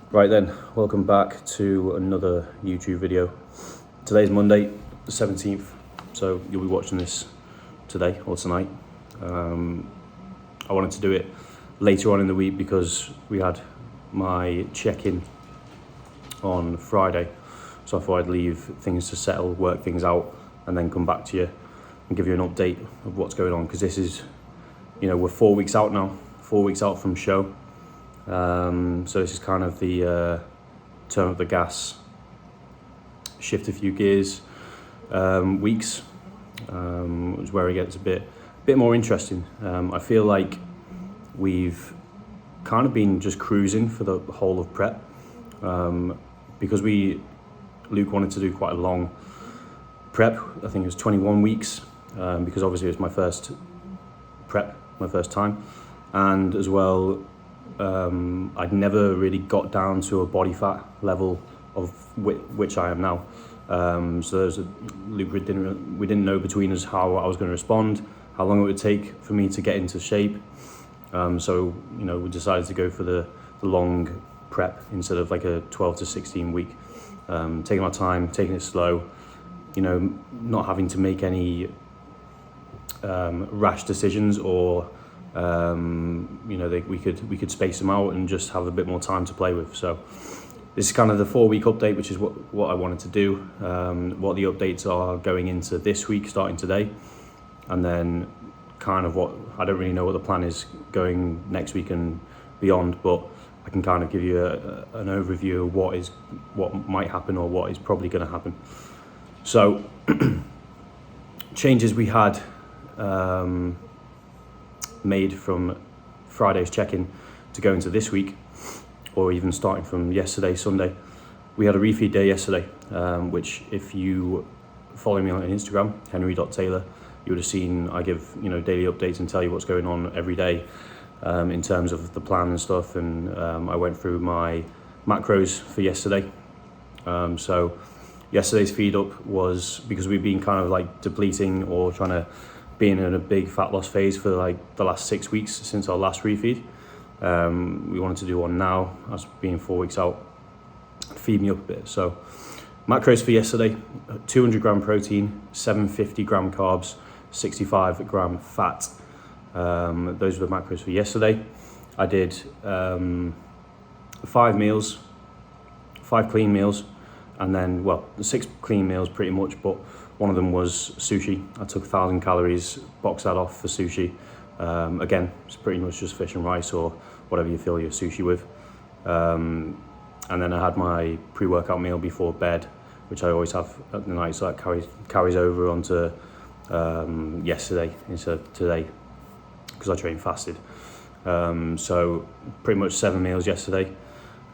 Right then, welcome back to another YouTube video. Today's Monday, the 17th, so you'll be watching this today or tonight. I wanted to do it later on in the week because we had my check-in on Friday, so I thought I'd leave things to settle, work things out, and then come back to you and give you an update of what's going on, because this is, we're 4 weeks out now, 4 weeks out from show. So this is kind of the turn up the gas, shift a few gears weeks, which is where it gets a bit more interesting. I feel like we've kind of been just cruising for the whole of prep, because Luke wanted to do quite a long prep. I think it was 21 weeks, because obviously it was my first prep, my first time, and as well, I'd never really got down to a body fat level of which I am now. So we didn't know between us how I was going to respond, how long it would take for me to get into shape. So we decided to go for the long prep instead of like a 12 to 16 week. Taking our time, taking it slow, not having to make any rash decisions, or we could space them out and just have a bit more time to play with. So this is kind of the 4 week update, which is what I wanted to do. What the updates are going into this week, starting today, and then kind of I don't really know what the plan is going next week and beyond, but I can kind of give you an overview of what might happen or what is probably going to happen. So changes we had made from Friday's check-in to go into this week, or even starting from yesterday, Sunday. We had a refeed day yesterday, which if you follow me on Instagram, henry.taylor, you would have seen I give daily updates and tell you what's going on every day in terms of the plan and stuff. And I went through my macros for yesterday. So yesterday's feed up was because we've been kind of like depleting or trying to being in a big fat loss phase for like the last 6 weeks since our last refeed. We wanted to do one now, as being 4 weeks out, feed me up a bit. So macros for yesterday: 200 gram protein, 750 gram carbs, 65 gram fat. Those were the macros for yesterday. I did 5 meals, 5 clean meals, and then, 6 clean meals pretty much, but one of them was sushi. I took 1,000 calories, boxed that off for sushi. Again, it's pretty much just fish and rice or whatever you fill your sushi with. And then I had my pre-workout meal before bed, which I always have at the night, so that carries over onto yesterday instead of today, because I train fasted. So pretty much 7 meals yesterday.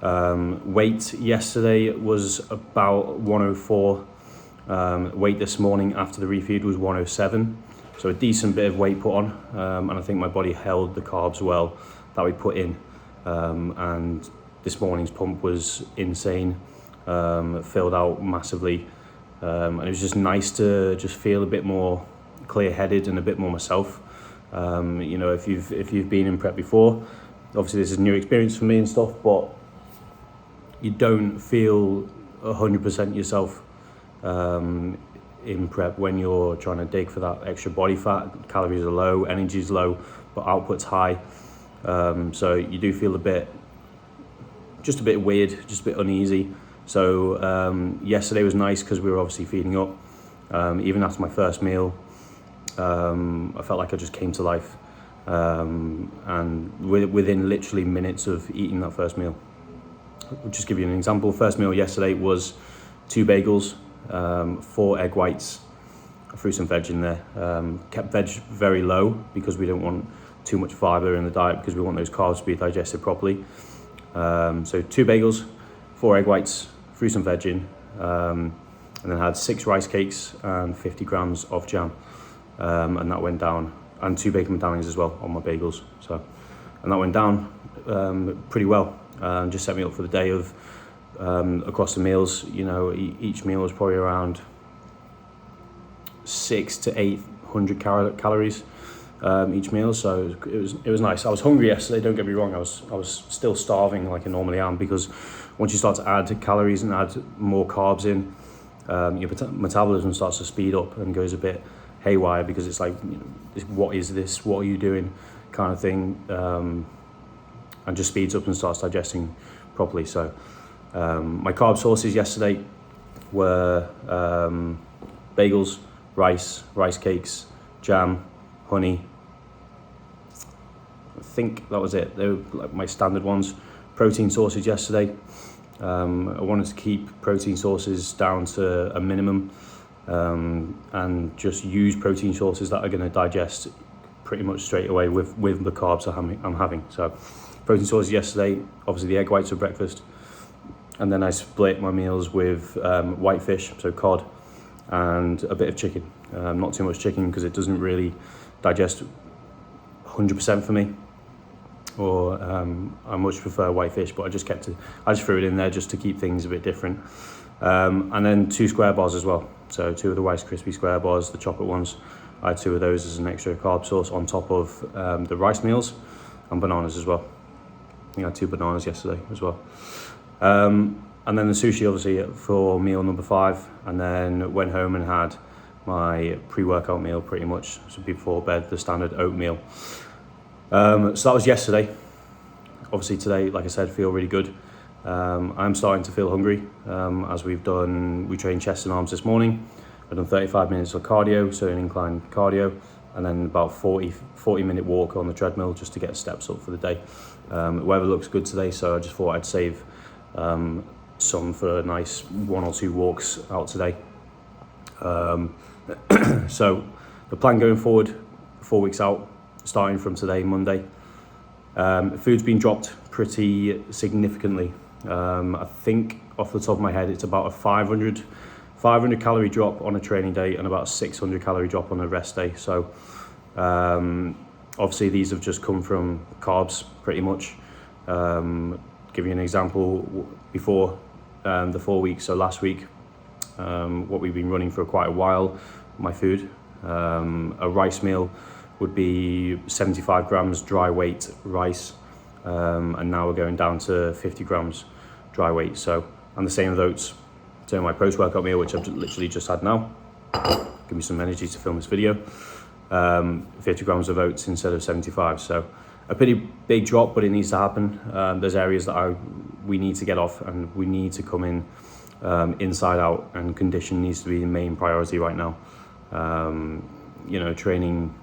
Weight yesterday was about 104. Weight this morning after the refeed was 107, so a decent bit of weight put on, and I think my body held the carbs well that we put in, and this morning's pump was insane, filled out massively, and it was just nice to just feel a bit more clear-headed and a bit more myself. If you've been in prep before, obviously this is a new experience for me and stuff, but you don't feel 100% yourself in prep when you're trying to dig for that extra body fat. Calories are low, energy's low, but output's high. So you do feel a bit weird, just a bit uneasy. So yesterday was nice because we were obviously feeding up. Even after my first meal, I felt like I just came to life. And within literally minutes of eating that first meal. I'll just give you an example. First meal yesterday was 2 bagels, 4 egg whites. I threw some veg in there. Kept veg very low because we don't want too much fiber in the diet, because we want those carbs to be digested properly. So 2 bagels, 4 egg whites, threw some veg in, and then had 6 rice cakes and 50 grams of jam. And that went down, and 2 bacon medallions as well on my bagels. And that went down pretty well. Just set me up for the day of across the meals. Each meal was probably around 600 to 800 calories. each meal, so it was nice. I was hungry yesterday, don't get me wrong. I was still starving like I normally am, because once you start to add calories and add more carbs in, your metabolism starts to speed up and goes a bit haywire, because it's like, what is this? What are you doing? Kind of thing, and just speeds up and starts digesting properly. So my carb sources yesterday were bagels, rice cakes, jam, honey. I think that was it. They were like my standard ones. Protein sources yesterday. I wanted to keep protein sources down to a minimum, and just use protein sources that are going to digest pretty much straight away with the carbs I'm having. So protein sources yesterday, obviously the egg whites for breakfast, and then I split my meals with white fish, so cod, and a bit of chicken. Not too much chicken, because it doesn't really digest 100% for me, or I much prefer white fish, but I just threw it in there just to keep things a bit different. And then 2 square bars as well, so 2 of the Rice Krispie square bars, the chocolate ones. I had 2 of those as an extra carb source on top of the rice meals, and bananas as well. I think I had 2 bananas yesterday as well. And then the sushi, obviously, for meal number 5, and then went home and had my pre-workout meal pretty much, so before bed, the standard oatmeal. So that was yesterday. Obviously today, like I said, feel really good. I'm starting to feel hungry, as we trained chest and arms this morning. I've done 35 minutes of cardio, so an incline cardio, and then about 40 minute walk on the treadmill just to get steps up for the day. Weather looks good today, so I just thought I'd save some for a nice 1 or 2 walks out today. So the plan going forward, 4 weeks out, starting from today, Monday, food's been dropped pretty significantly. I think off the top of my head, it's about a 500 calorie drop on a training day and about a 600 calorie drop on a rest day. So obviously these have just come from carbs pretty much. Give you an example, before the 4 weeks, so last week, what we've been running for quite a while, my food, a rice meal would be 75 grams dry weight rice, and now we're going down to 50 grams dry weight. So, and the same with oats. So my post-workout meal, which I've literally just had now, give me some energy to film this video, 50 grams of oats instead of 75. So a pretty big drop, but it needs to happen. There's areas that we need to get off, and we need to come in inside out, and condition needs to be the main priority right now. Training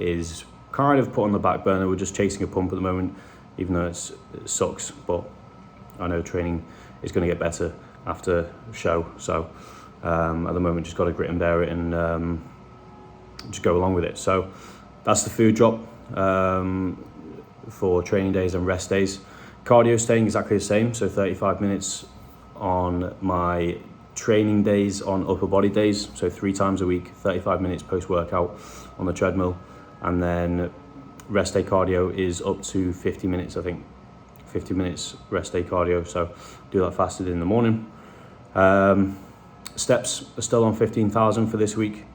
is kind of put on the back burner. We're just chasing a pump at the moment, even though it sucks, but I know training is going to get better after show. So at the moment, just got to grit and bear it, and just go along with it. So that's the food drop for training days and rest days. Cardio staying exactly the same, so 35 minutes on my training days, on upper body days, so 3 times a week, 35 minutes post-workout on the treadmill, and then rest day cardio is up to 50 minutes, I think. 50 minutes rest day cardio, so do that fasted in the morning. Steps are still on 15,000 for this week,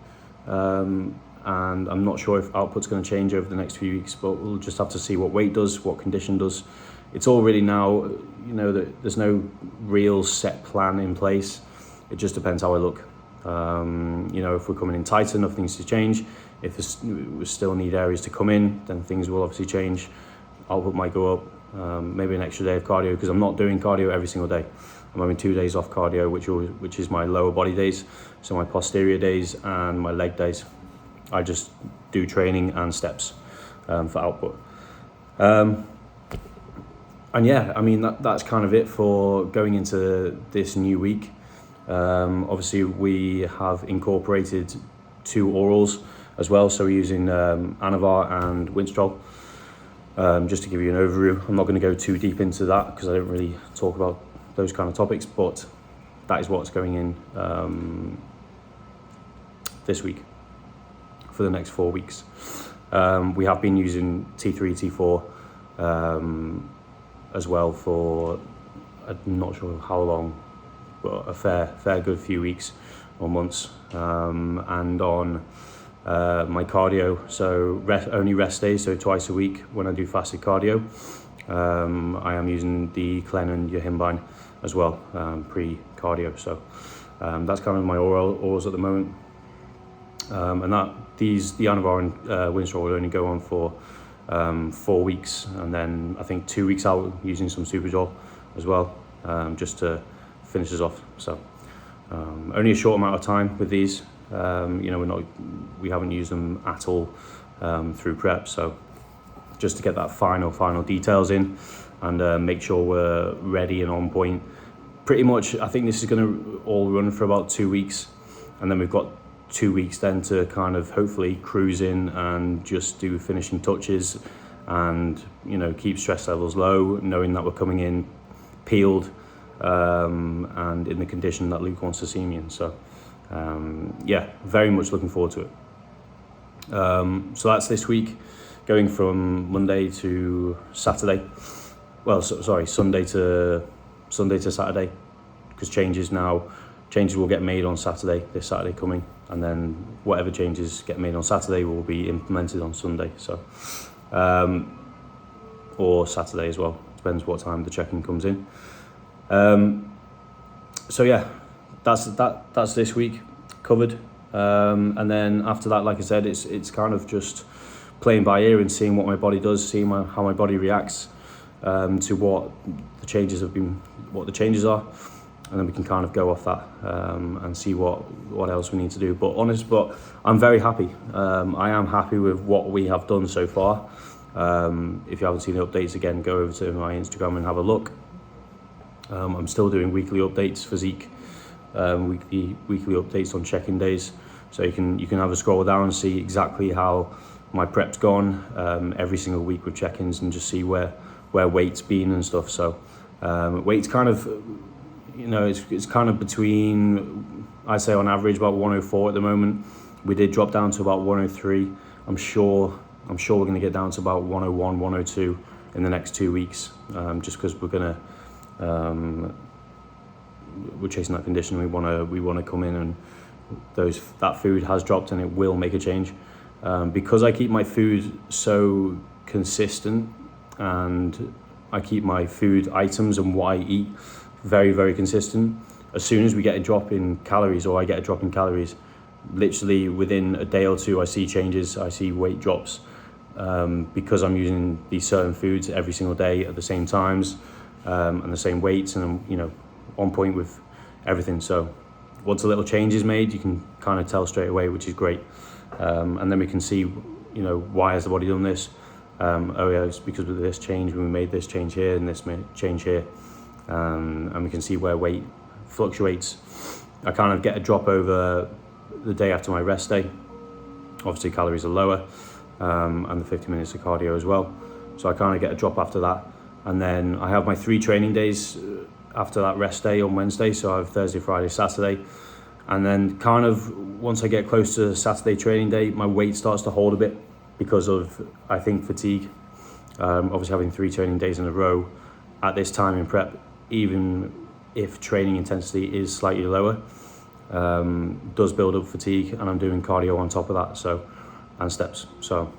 and I'm not sure if output's going to change over the next few weeks, but we'll just have to see what weight does, what condition does. It's all really now, there's no real set plan in place. It just depends how I look. If we're coming in tighter, enough things to change. If we still need areas to come in, then things will obviously change. Output might go up. Maybe an extra day of cardio, because I'm not doing cardio every single day. I'm having 2 days off cardio, which is my lower body days, so my posterior days and my leg days. I just do training and steps for output. And yeah, I mean, that's kind of it for going into this new week. Obviously, we have incorporated 2 orals as well, so we're using Anavar and Winstrol. Just to give you an overview, I'm not going to go too deep into that because I don't really talk about those kind of topics, but that is what's going in this week for the next 4 weeks. We have been using T3, T4 as well for, I'm not sure how long, but a fair good few weeks or months. And on my cardio, so only rest days, so twice a week when I do fasted cardio. I am using the Clen and Yohimbine as well, pre-cardio. So that's kind of my oils at the moment. And the Anavar and Winstrol will only go on for 4 weeks, and then I think 2 weeks out using some Supergel as well, just to finish us off. So only a short amount of time with these. We haven't used them at all through prep, so just to get that final details in and make sure we're ready and on point. Pretty much, I think this is going to all run for about 2 weeks, and then we've got 2 weeks then to kind of hopefully cruise in and just do finishing touches and, keep stress levels low, knowing that we're coming in peeled and in the condition that Luke wants to see me in. So very much looking forward to it. So that's this week, going from Monday to Saturday. Well, Sunday to Saturday, because changes will get made on Saturday, this Saturday coming, and then whatever changes get made on Saturday will be implemented on Sunday. So, or Saturday as well, depends what time the check-in comes in. That's this week covered. And then after that, like I said, it's kind of just playing by ear and seeing what my body does, seeing how my body reacts to what the changes are, and then we can kind of go off that and see what else we need to do. But I'm very happy. I am happy with what we have done so far. If you haven't seen the updates, again, go over to my Instagram and have a look. I'm still doing weekly updates, physique, weekly updates on check-in days, so you can have a scroll down and see exactly how my prep's gone every single week with check-ins, and just see where weight's been and stuff. So weight's kind of, it's kind of between, I'd say on average about 104 at the moment. We did drop down to about 103. I'm sure we're going to get down to about 101, 102 in the next 2 weeks, just because we're chasing that condition. We want to come in, and that food has dropped, and it will make a change. Because I keep my food so consistent, and I keep my food items and what I eat very, very consistent. As soon as we get a drop in calories, or I get a drop in calories, literally within a day or two, I see changes, I see weight drops, because I'm using these certain foods every single day at the same times, and the same weights, and I'm, on point with everything. So once a little change is made, you can kind of tell straight away, which is great. And then we can see, why has the body done this? It's because of this change, when we made this change here and this change here. And we can see where weight fluctuates. I kind of get a drop over the day after my rest day. Obviously calories are lower, and the 50 minutes of cardio as well. So I kind of get a drop after that. And then I have my 3 training days after that rest day on Wednesday. So I have Thursday, Friday, Saturday. And then kind of once I get close to Saturday training day, my weight starts to hold a bit because of, I think, fatigue. Obviously having 3 training days in a row at this time in prep, even if training intensity is slightly lower, does build up fatigue, and I'm doing cardio on top of that, and steps. So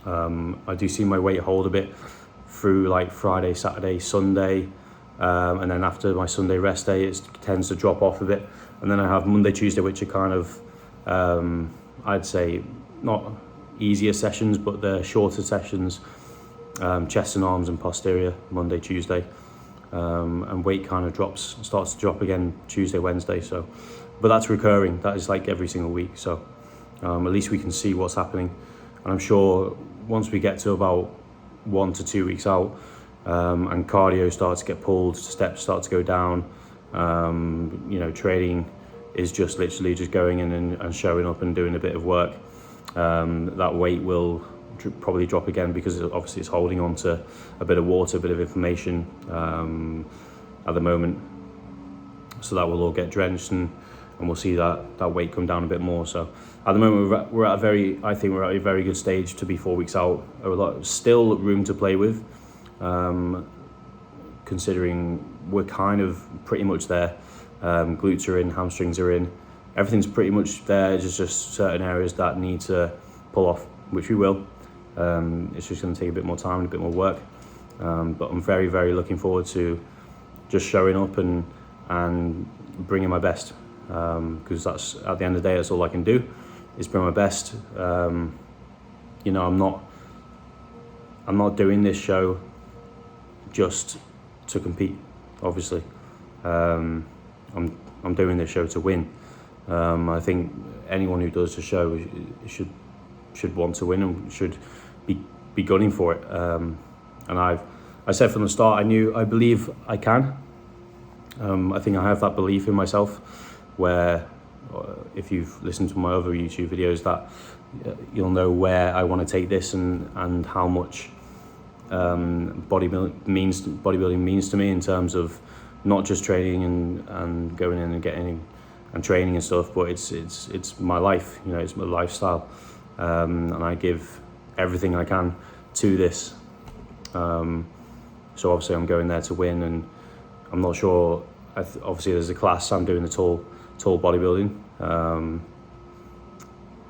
I do see my weight hold a bit through like Friday, Saturday, Sunday, and then after my Sunday rest day, it tends to drop off a bit. And then I have Monday, Tuesday, which are kind of, I'd say, not easier sessions, but they're shorter sessions, chest and arms and posterior, Monday, Tuesday. And weight kind of starts to drop again Tuesday, Wednesday. But that's recurring. That is like every single week. So at least we can see what's happening. And I'm sure once we get to about 1 to 2 weeks out, and cardio starts to get pulled, steps start to go down, training is just literally just going in and showing up and doing a bit of work, that weight will probably drop again, because obviously it's holding on to a bit of water, a bit of inflammation at the moment. So that will all get drenched, and we'll see that weight come down a bit more. So at the moment we're at a very good stage to be 4 weeks out. Still room to play with, considering we're kind of pretty much there. Glutes are in, hamstrings are in, everything's pretty much there. There's just certain areas that need to pull off, which we will. It's just going to take a bit more time and a bit more work. But I'm very, very looking forward to just showing up and bringing my best. Because that's, at the end of the day, that's all I can do, is bring my best. You know, I'm not doing this show just to compete, obviously. I'm doing this show to win. I think anyone who does the show should want to win and should be gunning for it. And I said from the start, I believe I can. I think I have that belief in myself, where if you've listened to my other YouTube videos, that you'll know where I want to take this and how much bodybuilding means to me, in terms of not just training and going in and getting and training and stuff, but it's my life. You know, it's my lifestyle, and I give everything I can to this. So obviously I'm going there to win, and I'm not sure. Obviously there's a class I'm doing the tall bodybuilding,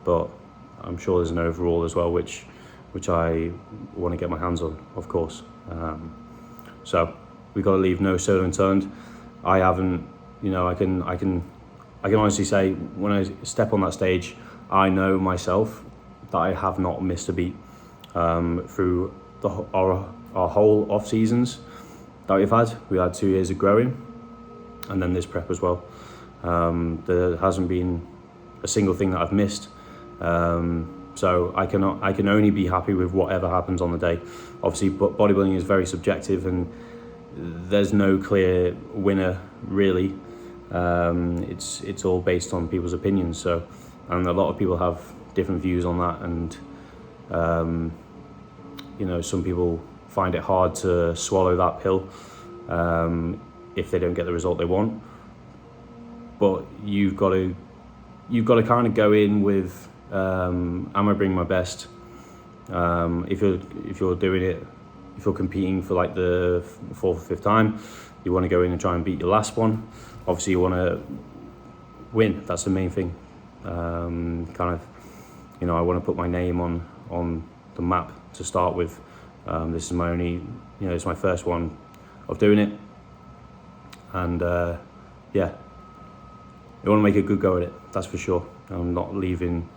but I'm sure there's an overall as well, which I want to get my hands on, of course. So we've got to leave no stone unturned. I haven't, you know, I can honestly say, when I step on that stage, I know myself that I have not missed a beat through our whole off seasons that we've had. We had 2 years of growing, and then this prep as well. There hasn't been a single thing that I've missed. So I can only be happy with whatever happens on the day. Obviously, bodybuilding is very subjective, and there's no clear winner really. It's all based on people's opinions. So, and a lot of people have different views on that, and you know, some people find it hard to swallow that pill if they don't get the result they want. But you've got to kind of go in with, am I bringing my best? If you're doing it, if you're competing for like the 4th or 5th time, you want to go in and try and beat your last one. Obviously you want to win. That's the main thing. Kind of, you know, I want to put my name on the map to start with. This is my only, you know, it's my first one of doing it, and yeah, you want to make a good go at it, that's for sure. I'm not leaving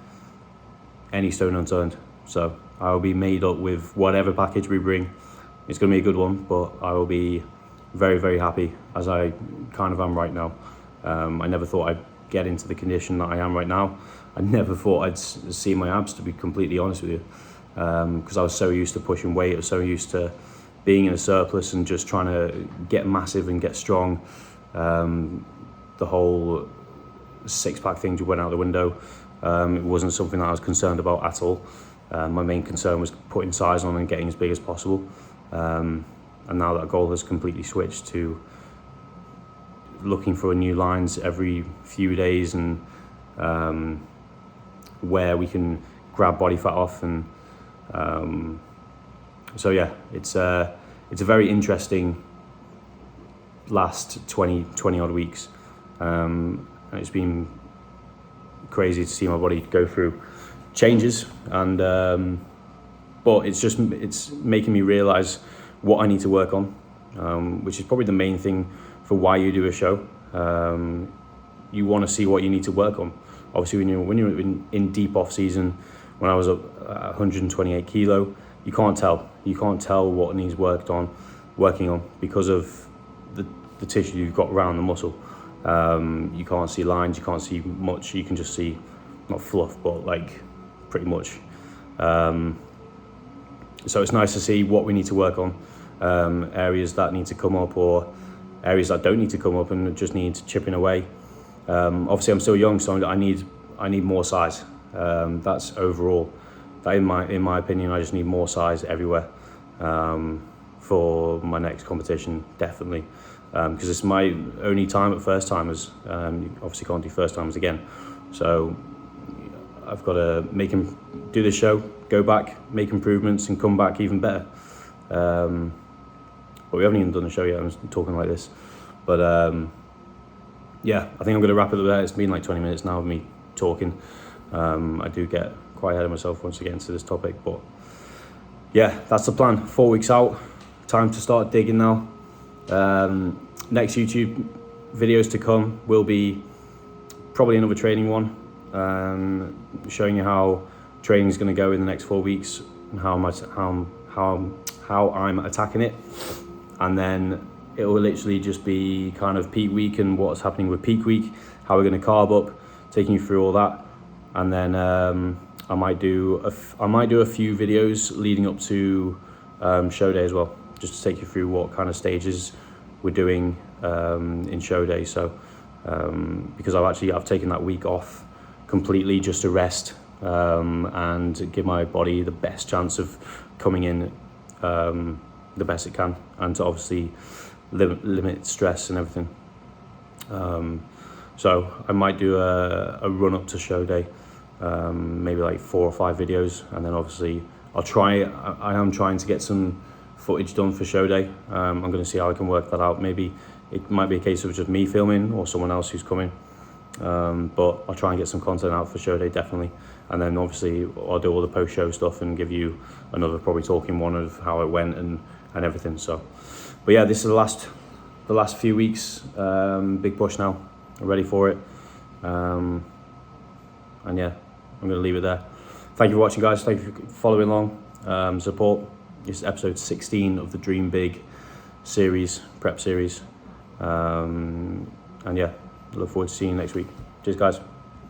any stone unturned, so I will be made up with whatever package we bring. It's going to be a good one, but I will be very, very happy, as I kind of am right now. I never thought I'd get into the condition that I am right now. I never thought I'd see my abs, to be completely honest with you, because I was so used to pushing weight. I was so used to being in a surplus and just trying to get massive and get strong. The whole 6-pack thing just went out the window. It wasn't something that I was concerned about at all. My main concern was putting size on and getting as big as possible. And now that goal has completely switched to looking for new lines every few days, and where we can grab body fat off. And so yeah, it's a very interesting last 20 odd weeks. And it's been crazy to see my body go through changes, and but it's making me realize what I need to work on, which is probably the main thing for why you do a show. You want to see what you need to work on. Obviously, when you're in deep off season, when I was up at 128 kilo, you can't tell what needs working on because of the tissue you've got around the muscle. You can't see lines, you can't see much. You can just see, not fluff, but like pretty much. So it's nice to see what we need to work on, areas that need to come up or areas that don't need to come up and just need chipping away. Obviously I'm still young, so I need more size. That's overall. That in my opinion, I just need more size everywhere for my next competition, definitely. Because it's my only time at first timers. You obviously can't do first timers again. So I've got to make him do the show, go back, make improvements, and come back even better. But we haven't even done the show yet. I'm talking like this. But yeah, I think I'm going to wrap it up there. It's been like 20 minutes now of me talking. I do get quite ahead of myself once I get into this topic, but yeah, that's the plan. 4 weeks out, time to start digging now. Next YouTube videos to come will be probably another training one, showing you how training is going to go in the next 4 weeks and how I'm attacking it. And then it will literally just be kind of peak week and what's happening with peak week, how we're going to carb up, taking you through all that. And then I might do a few videos leading up to show day as well, just to take you through what kind of stages we're doing in show day. So because I've taken that week off completely just to rest and give my body the best chance of coming in the best it can, and to obviously limit stress and everything. So I might do a run up to show day, maybe like 4 or 5 videos, and then obviously I am trying to get some footage done for show day. I'm going to see how I can work that out. Maybe it might be a case of just me filming or someone else who's coming, but I'll try and get some content out for show day, definitely. And then obviously I'll do all the post-show stuff and give you another probably talking one of how it went and everything. So, but yeah, this is the last few weeks, big push now. I'm ready for it. And yeah, I'm going to leave it there. Thank you for watching, guys. Thank you for following along, support. This is episode 16 of the Dream Big series, prep series. And yeah, look forward to seeing you next week. Cheers, guys.